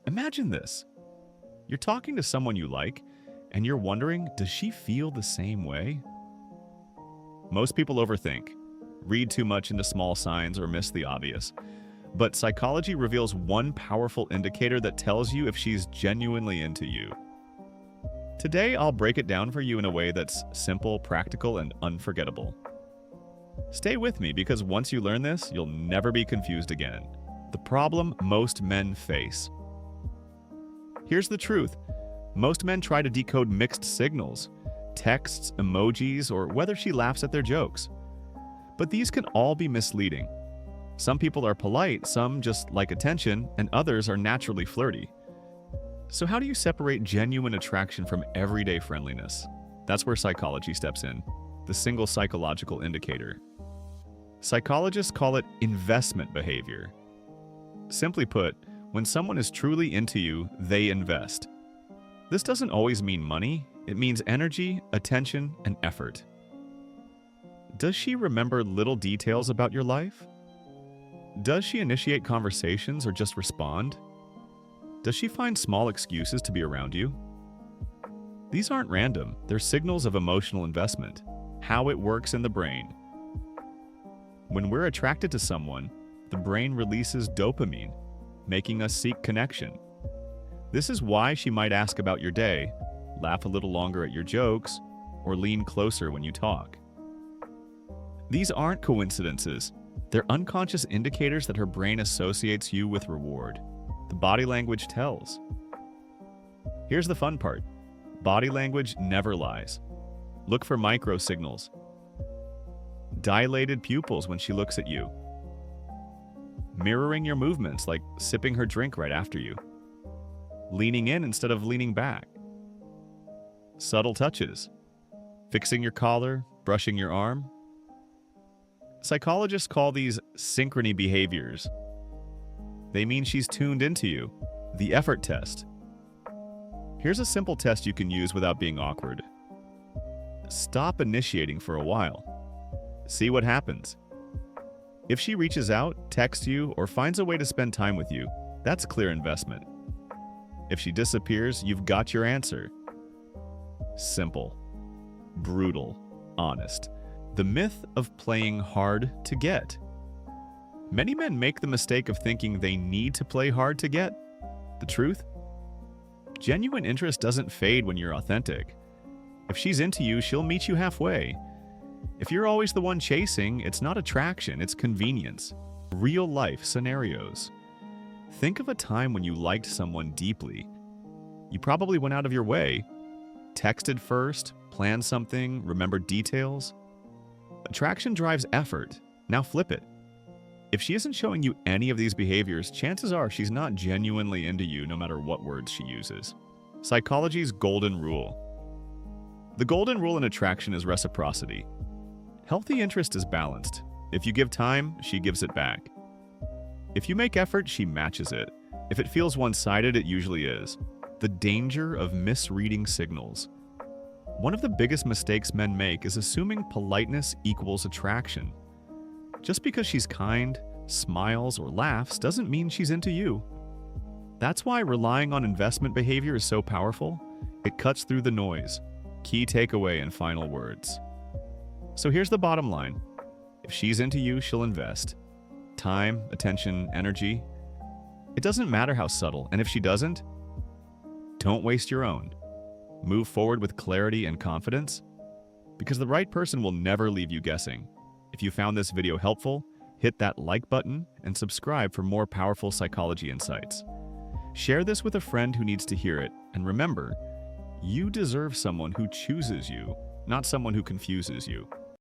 Imagine this. You're talking to someone you like, and you're wondering, does she feel the same way? Most people overthink, read too much into small signs, or miss the obvious. But psychology reveals one powerful indicator that tells you if she's genuinely into you. Today, I'll break it down for you in a way that's simple, practical, and unforgettable. Stay with me because once you learn this, you'll never be confused again. The problem most men face. Here's the truth. Most men try to decode mixed signals, texts, emojis, or whether she laughs at their jokes. But these can all be misleading. Some people are polite, some just like attention, and others are naturally flirty. So how do you separate genuine attraction from everyday friendliness? That's where psychology steps in, the single psychological indicator. Psychologists call it investment behavior. Simply put, when someone is truly into you, they invest. This doesn't always mean money, it means energy, attention, and effort. Does she remember little details about your life? Does she initiate conversations or just respond? Does she find small excuses to be around you? These aren't random, they're signals of emotional investment, how it works in the brain. When we're attracted to someone, the brain releases dopamine, making us seek connection. This is why she might ask about your day, laugh a little longer at your jokes, or lean closer when you talk. These aren't coincidences. They're unconscious indicators that her brain associates you with reward. The body language tells. Here's the fun part. Body language never lies. Look for micro signals. Dilated pupils when she looks at you. Mirroring your movements, like sipping her drink right after you. Leaning in instead of leaning back. Subtle touches. Fixing your collar, brushing your arm. Psychologists call these synchrony behaviors. They mean she's tuned into you. The effort test. Here's a simple test you can use without being awkward. Stop initiating for a while. See what happens. If she reaches out, texts you, or finds a way to spend time with you, that's clear investment. If she disappears, you've got your answer. Simple, brutal, honest. The myth of playing hard to get. Many men make the mistake of thinking they need to play hard to get. The truth? Genuine interest doesn't fade when you're authentic. If she's into you, she'll meet you halfway. If you're always the one chasing, it's not attraction, it's convenience. Real-life scenarios. Think of a time when you liked someone deeply. You probably went out of your way, texted first, planned something, remembered details. Attraction drives effort. Now flip it. If she isn't showing you any of these behaviors, chances are she's not genuinely into you no matter what words she uses. Psychology's golden rule. The golden rule in attraction is reciprocity. Healthy interest is balanced. If you give time, she gives it back. If you make effort, she matches it. If it feels one-sided, it usually is. The danger of misreading signals. One of the biggest mistakes men make is assuming politeness equals attraction. Just because she's kind, smiles, or laughs doesn't mean she's into you. That's why relying on investment behavior is so powerful. It cuts through the noise. Key takeaway and final words. So here's the bottom line. If she's into you, she'll invest. Time, attention, energy. It doesn't matter how subtle, and if she doesn't, don't waste your own. Move forward with clarity and confidence, because the right person will never leave you guessing. If you found this video helpful, hit that like button and subscribe for more powerful psychology insights. Share this with a friend who needs to hear it, and remember, you deserve someone who chooses you, not someone who confuses you.